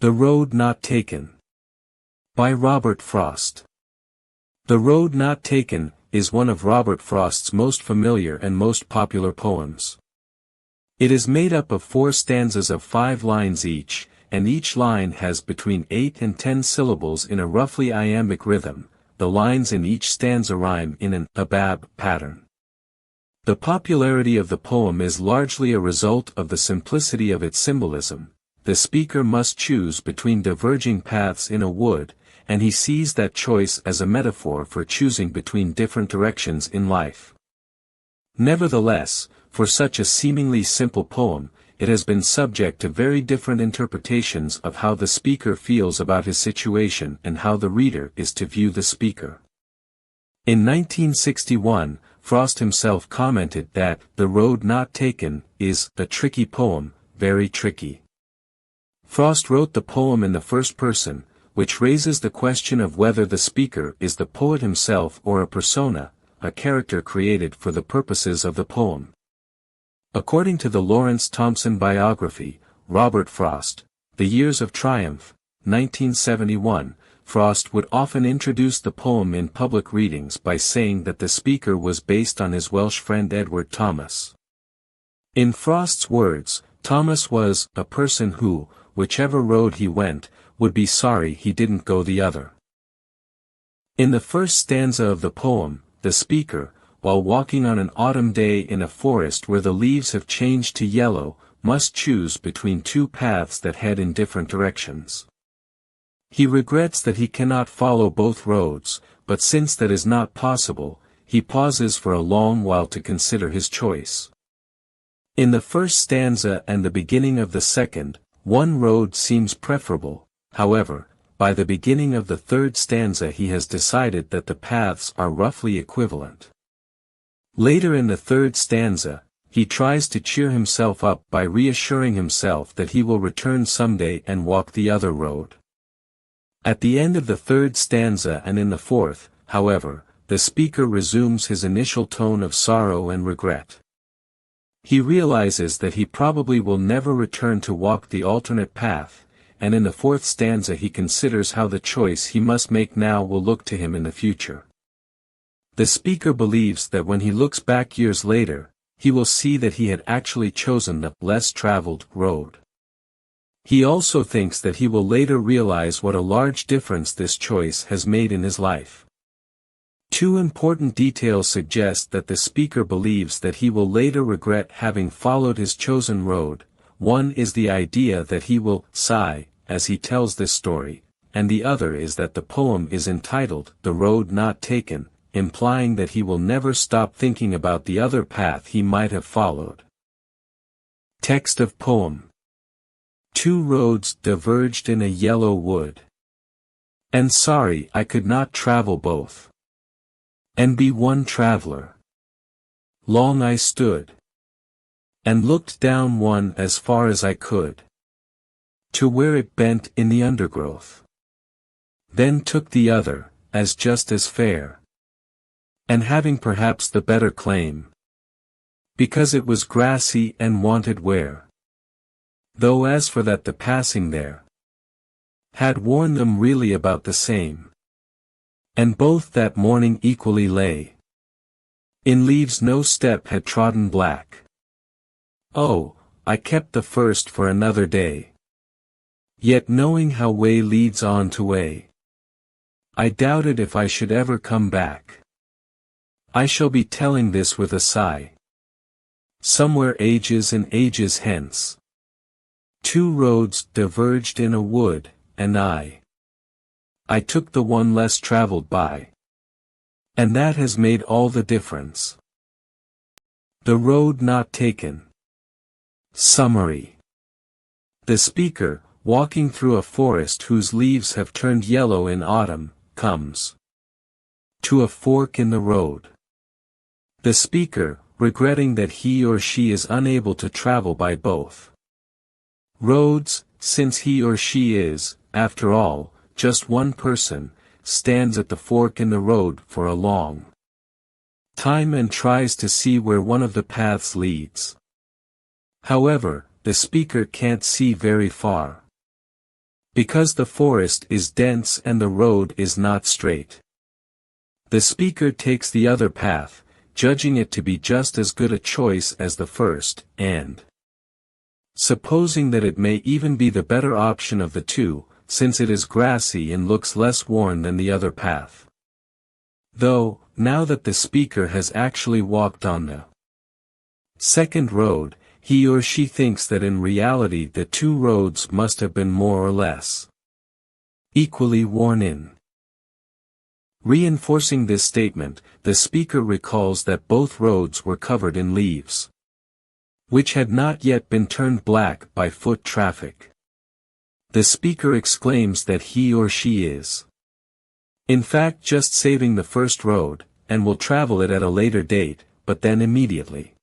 The Road Not Taken. By Robert Frost. The Road Not Taken is one of Robert Frost's most familiar and most popular poems. It is made up of 4 stanzas of 5 lines each, and each line has between 8 and 10 syllables in a roughly iambic rhythm. The lines in each stanza rhyme in an abab pattern. The popularity of the poem is largely a result of the simplicity of its symbolism. The speaker must choose between diverging paths in a wood, and he sees that choice as a metaphor for choosing between different directions in life. Nevertheless, for such a seemingly simple poem, it has been subject to very different interpretations of how the speaker feels about his situation and how the reader is to view the speaker. In 1961, Frost himself commented that The Road Not Taken is a tricky poem, very tricky. Frost wrote the poem in the first person, which raises the question of whether the speaker is the poet himself or a persona, a character created for the purposes of the poem. According to the Lawrence Thompson biography, Robert Frost, The Years of Triumph, 1971, Frost would often introduce the poem in public readings by saying that the speaker was based on his Welsh friend Edward Thomas. In Frost's words, Thomas was a person who, whichever road he went, would be sorry he didn't go the other. In the first stanza of the poem, the speaker, while walking on an autumn day in a forest where the leaves have changed to yellow, must choose between 2 paths that head in different directions. He regrets that he cannot follow both roads, but since that is not possible, he pauses for a long while to consider his choice. In the first stanza and the beginning of the second, one road seems preferable. However, by the beginning of the third stanza he has decided that the paths are roughly equivalent. Later in the third stanza, he tries to cheer himself up by reassuring himself that he will return someday and walk the other road. At the end of the third stanza and in the fourth, however, the speaker resumes his initial tone of sorrow and regret. He realizes that he probably will never return to walk the alternate path, and in the fourth stanza he considers how the choice he must make now will look to him in the future. The speaker believes that when he looks back years later, he will see that he had actually chosen the less traveled road. He also thinks that he will later realize what a large difference this choice has made in his life. 2 important details suggest that the speaker believes that he will later regret having followed his chosen road. One is the idea that he will sigh as he tells this story, and the other is that the poem is entitled The Road Not Taken, implying that he will never stop thinking about the other path he might have followed. Text of poem. 2 roads diverged in a yellow wood. And sorry I could not travel both, and be one traveler. Long I stood, and looked down one as far as I could, to where it bent in the undergrowth. Then took the other, as just as fair, and having perhaps the better claim, because it was grassy and wanted wear. Though as for that the passing there had worn them really about the same, and both that morning equally lay in leaves no step had trodden black. Oh, I kept the first for another day. Yet knowing how way leads on to way, I doubted if I should ever come back. I shall be telling this with a sigh. Somewhere ages and ages hence, 2 roads diverged in a wood, and I took the one less traveled by. And that has made all the difference. The Road Not Taken. Summary. The speaker, walking through a forest whose leaves have turned yellow in autumn, comes to a fork in the road. The speaker, regretting that he or she is unable to travel by both roads, since he or she is, after all, just one person, stands at the fork in the road for a long time and tries to see where one of the paths leads. However, the speaker can't see very far, Because the forest is dense and the road is not straight. The speaker takes the other path, judging it to be just as good a choice as the first, and supposing that it may even be the better option of the two, since it is grassy and looks less worn than the other path. Though, now that the speaker has actually walked on the second road, he or she thinks that in reality the two roads must have been more or less equally worn in. Reinforcing this statement, the speaker recalls that both roads were covered in leaves, which had not yet been turned black by foot traffic. The speaker exclaims that he or she is, in fact, just saving the first road, and will travel it at a later date, but then immediately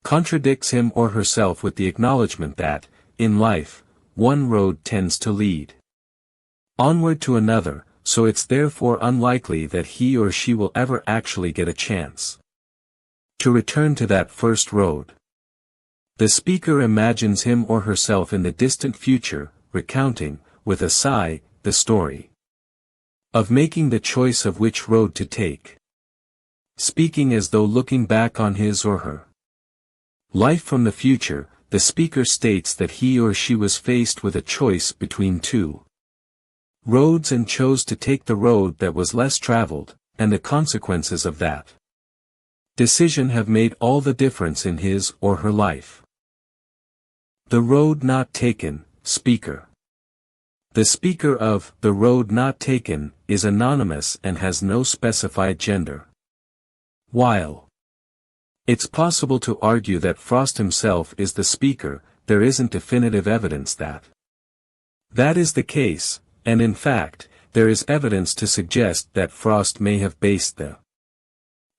contradicts him or herself with the acknowledgement that, in life, one road tends to lead onward to another, so it's therefore unlikely that he or she will ever actually get a chance to return to that first road. The speaker imagines him or herself in the distant future, recounting, with a sigh, the story of making the choice of which road to take, speaking as though looking back on his or her life from the future. The speaker states that he or she was faced with a choice between two roads and chose to take the road that was less traveled, and the consequences of that decision have made all the difference in his or her life. The road not taken, speaker. The speaker of the road not taken is anonymous and has no specified gender. While it's possible to argue that Frost himself is the speaker, there isn't definitive evidence that is the case, and in fact, there is evidence to suggest that Frost may have based the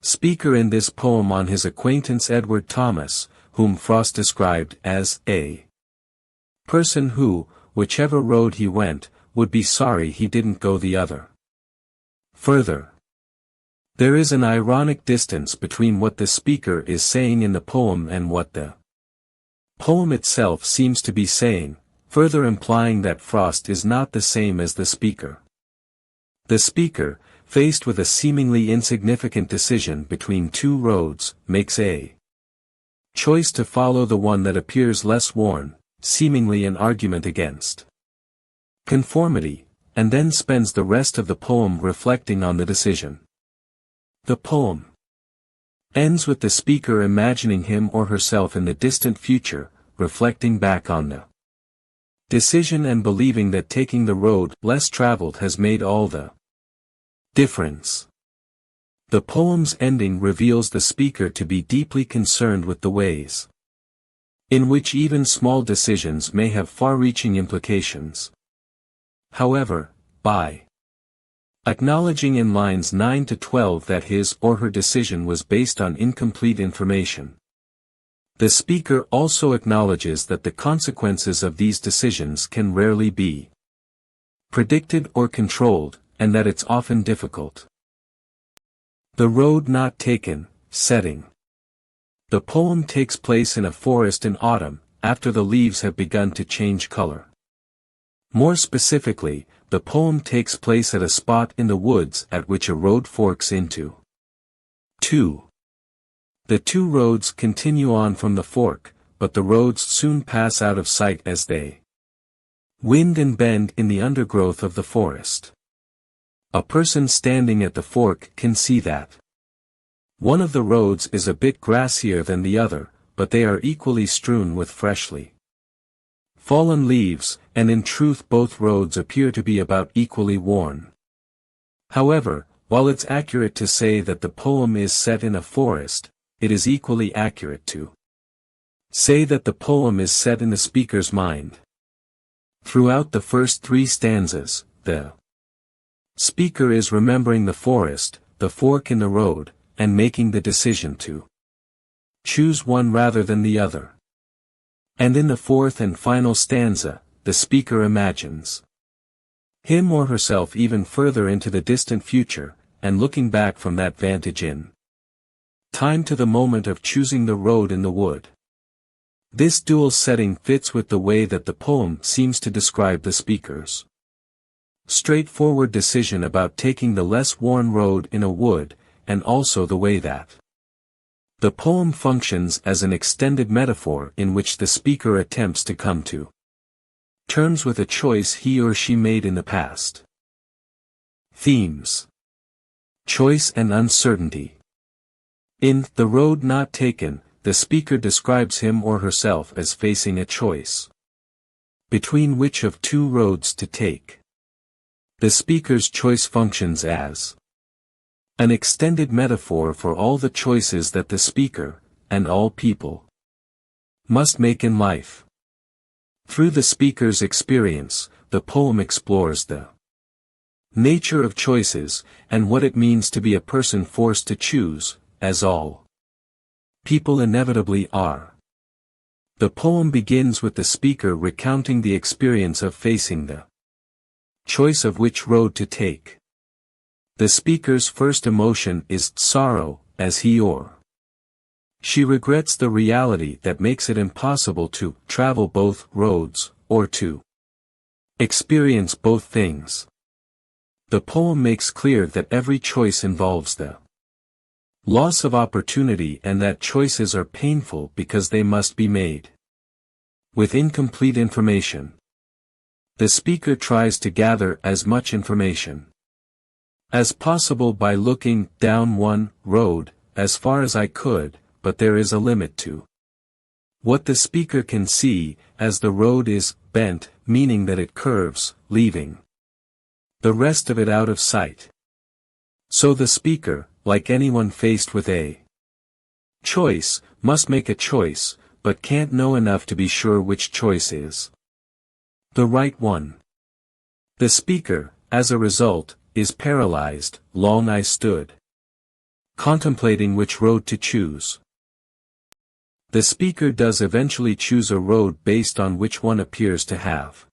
speaker in this poem on his acquaintance Edward Thomas, whom Frost described as a person who, whichever road he went, would be sorry he didn't go the other. Further, there is an ironic distance between what the speaker is saying in the poem and what the poem itself seems to be saying, further implying that Frost is not the same as the speaker. The speaker, faced with a seemingly insignificant decision between two roads, makes a choice to follow the one that appears less worn, seemingly an argument against conformity, and then spends the rest of the poem reflecting on the decision. The poem ends with the speaker imagining him or herself in the distant future, reflecting back on the decision and believing that taking the road less traveled has made all the difference. The poem's ending reveals the speaker to be deeply concerned with the ways in which even small decisions may have far-reaching implications. However, by acknowledging in lines 9 to 12 that his or her decision was based on incomplete information, the speaker also acknowledges that the consequences of these decisions can rarely be predicted or controlled, and that it's often difficult. The road not taken, setting. The poem takes place in a forest in autumn, after the leaves have begun to change color. More specifically, the poem takes place at a spot in the woods at which a road forks into two. The two roads continue on from the fork, but the roads soon pass out of sight as they wind and bend in the undergrowth of the forest. A person standing at the fork can see that one of the roads is a bit grassier than the other, but they are equally strewn with freshly fallen leaves, and in truth both roads appear to be about equally worn. However, while it's accurate to say that the poem is set in a forest, it is equally accurate to say that the poem is set in the speaker's mind. Throughout the first three stanzas, the speaker is remembering the forest, the fork in the road, and making the decision to choose one rather than the other. And in the fourth and final stanza, the speaker imagines him or herself even further into the distant future, and looking back from that vantage in time to the moment of choosing the road in the wood. This dual setting fits with the way that the poem seems to describe the speaker's straightforward decision about taking the less worn road in a wood, and also the way that the poem functions as an extended metaphor in which the speaker attempts to come to terms with a choice he or she made in the past. Themes: choice and uncertainty. In The Road Not Taken, the speaker describes him or herself as facing a choice between which of two roads to take. The speaker's choice functions as an extended metaphor for all the choices that the speaker, and all people, must make in life. Through the speaker's experience, the poem explores the nature of choices, and what it means to be a person forced to choose, as all people inevitably are. The poem begins with the speaker recounting the experience of facing the choice of which road to take. The speaker's first emotion is sorrow, as he or she regrets the reality that makes it impossible to travel both roads, or to experience both things. The poem makes clear that every choice involves the loss of opportunity and that choices are painful because they must be made with incomplete information. The speaker tries to gather as much information as possible by looking down one road, as far as I could, but there is a limit to what the speaker can see, as the road is bent, meaning that it curves, leaving the rest of it out of sight. So the speaker, like anyone faced with a choice, must make a choice, but can't know enough to be sure which choice is the right one. The speaker, as a result, is paralyzed. Long I stood, contemplating which road to choose. The speaker does eventually choose a road based on which one appears to have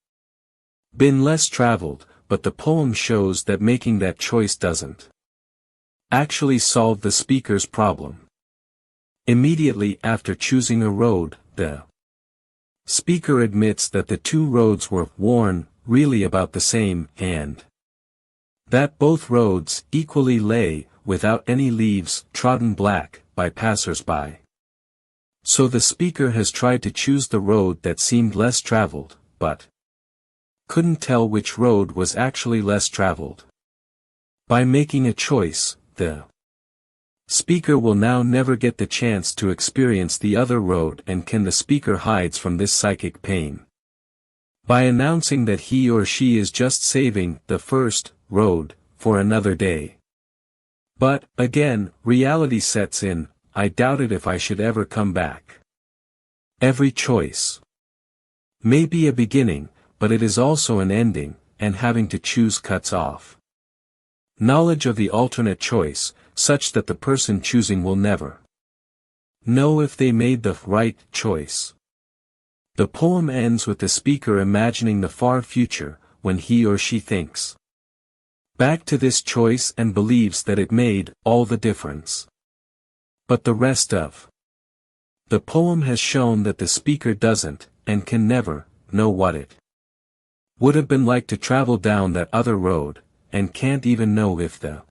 been less traveled, but the poem shows that making that choice doesn't actually solve the speaker's problem. Immediately after choosing a road, the speaker admits that the two roads were worn, really about the same, and that both roads equally lay, without any leaves, trodden black, by passers-by. So the speaker has tried to choose the road that seemed less traveled, but couldn't tell which road was actually less traveled. By making a choice, the speaker will now never get the chance to experience the other road, and the speaker hides from this psychic pain by announcing that he or she is just saving the first road for another day. But, again, reality sets in. I doubted if I should ever come back. Every choice may be a beginning, but it is also an ending, and having to choose cuts off knowledge of the alternate choice, such that the person choosing will never know if they made the right choice. The poem ends with the speaker imagining the far future, when he or she thinks back to this choice and believes that it made all the difference. But the rest of the poem has shown that the speaker doesn't, and can never, know what it would have been like to travel down that other road, and can't even know if the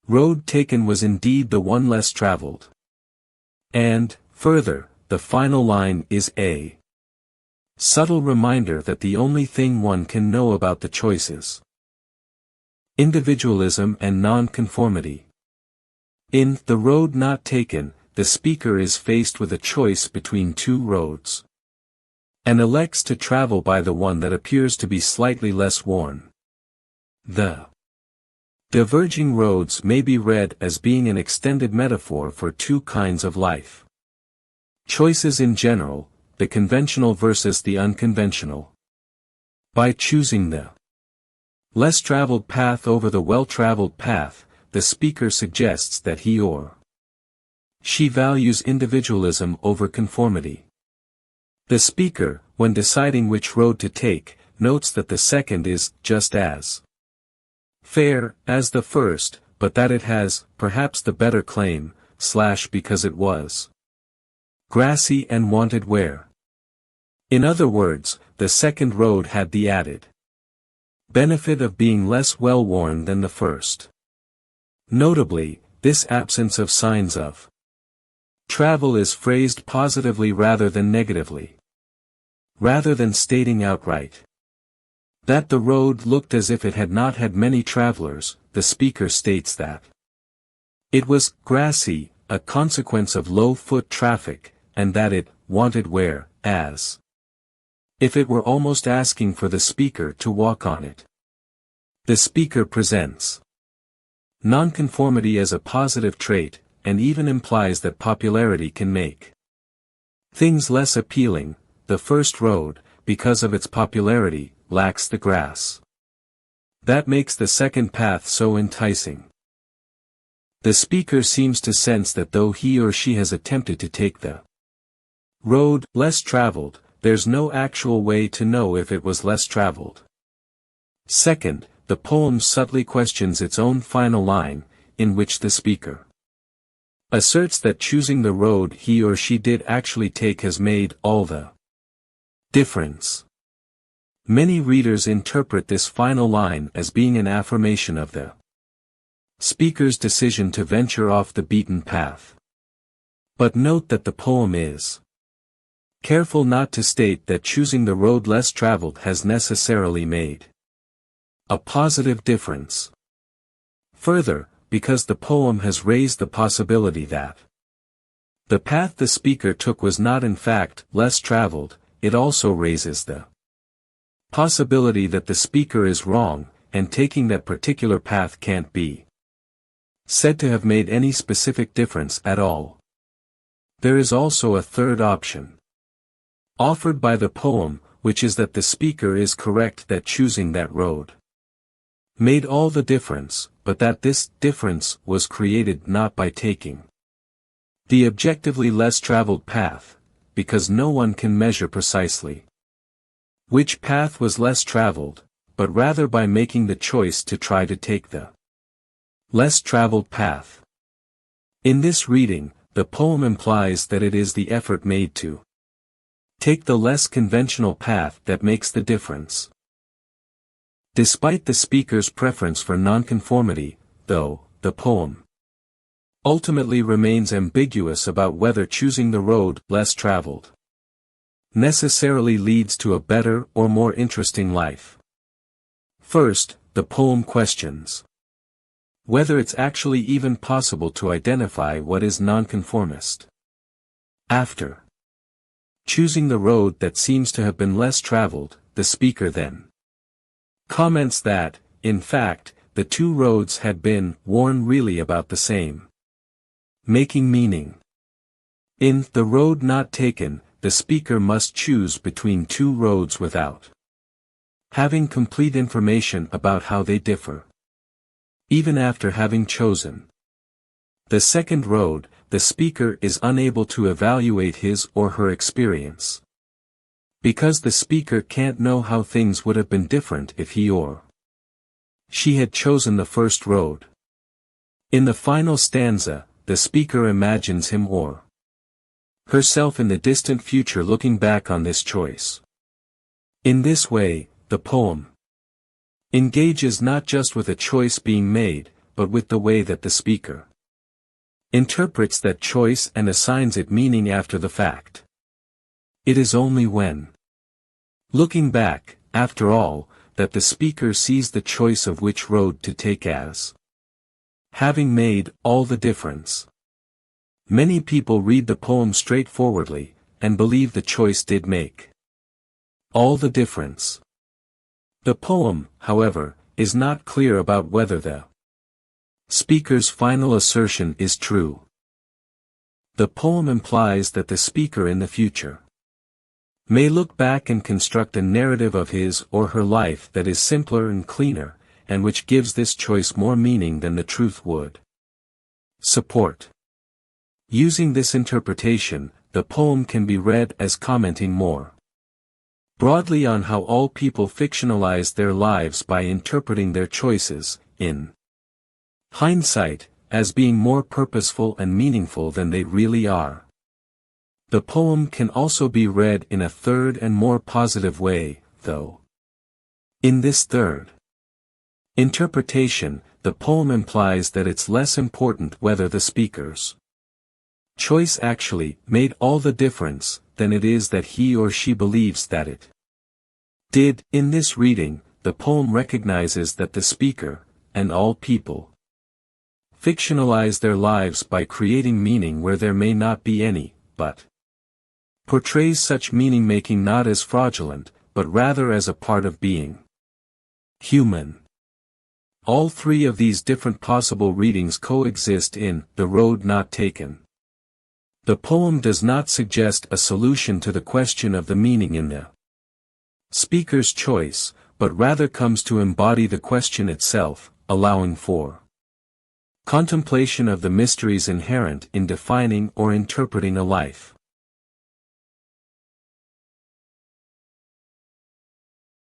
road taken was indeed the one less traveled. And, further, the final line is a subtle reminder that the only thing one can know about the choices individualism and non-conformity. In The Road Not Taken, the speaker is faced with a choice between two roads, and elects to travel by the one that appears to be slightly less worn. The diverging roads may be read as being an extended metaphor for two kinds of life choices in general, the conventional versus the unconventional. By choosing the less traveled path over the well-traveled path, the speaker suggests that he or she values individualism over conformity. The speaker, when deciding which road to take, notes that the second is just as fair as the first, but that it has, perhaps, the better claim, because it was grassy and wanted wear. In other words, the second road had the added benefit of being less well-worn than the first. Notably, this absence of signs of travel is phrased positively rather than negatively. Rather than stating outright that the road looked as if it had not had many travelers, the speaker states that it was grassy, a consequence of low foot traffic, and that it wanted wear, as if it were almost asking for the speaker to walk on it. The speaker presents nonconformity as a positive trait, and even implies that popularity can make things less appealing. The first road, because of its popularity, lacks the grass that makes the second path so enticing. The speaker seems to sense that though he or she has attempted to take the road less traveled, there's no actual way to know if it was less traveled. Second, the poem subtly questions its own final line, in which the speaker asserts that choosing the road he or she did actually take has made all the difference. Many readers interpret this final line as being an affirmation of the speaker's decision to venture off the beaten path. But note that the poem is careful not to state that choosing the road less traveled has necessarily made a positive difference. Further, because the poem has raised the possibility that the path the speaker took was not in fact less traveled, it also raises the possibility that the speaker is wrong, and taking that particular path can't be said to have made any specific difference at all. There is also a third option offered by the poem, which is that the speaker is correct that choosing that road made all the difference, but that this difference was created not by taking the objectively less traveled path, because no one can measure precisely which path was less traveled, but rather by making the choice to try to take the less traveled path. In this reading, the poem implies that it is the effort made to take the less conventional path that makes the difference. Despite the speaker's preference for nonconformity, though, the poem ultimately remains ambiguous about whether choosing the road less traveled necessarily leads to a better or more interesting life. First, the poem questions whether it's actually even possible to identify what is nonconformist. After choosing the road that seems to have been less traveled, the speaker then comments that, in fact, the two roads had been worn really about the same, making meaning. In The Road Not Taken, the speaker must choose between two roads without having complete information about how they differ. Even after having chosen the second road, the speaker is unable to evaluate his or her experience, because the speaker can't know how things would have been different if he or she had chosen the first road. In the final stanza, the speaker imagines him or herself in the distant future looking back on this choice. In this way, the poem engages not just with a choice being made, but with the way that the speaker interprets that choice and assigns it meaning after the fact. It is only when looking back, after all, that the speaker sees the choice of which road to take as having made all the difference. Many people read the poem straightforwardly, and believe the choice did make all the difference. The poem, however, is not clear about whether the speaker's final assertion is true. The poem implies that the speaker in the future may look back and construct a narrative of his or her life that is simpler and cleaner, and which gives this choice more meaning than the truth would support. Using this interpretation, the poem can be read as commenting more broadly on how all people fictionalize their lives by interpreting their choices, in hindsight, as being more purposeful and meaningful than they really are. The poem can also be read in a third and more positive way, though. In this third interpretation, the poem implies that it's less important whether the speaker's choice actually made all the difference than it is that he or she believes that it did. In this reading, the poem recognizes that the speaker, and all people, fictionalize their lives by creating meaning where there may not be any, but portrays such meaning-making not as fraudulent, but rather as a part of being human. All three of these different possible readings coexist in The Road Not Taken. The poem does not suggest a solution to the question of the meaning in the speaker's choice, but rather comes to embody the question itself, allowing for contemplation of the mysteries inherent in defining or interpreting a life.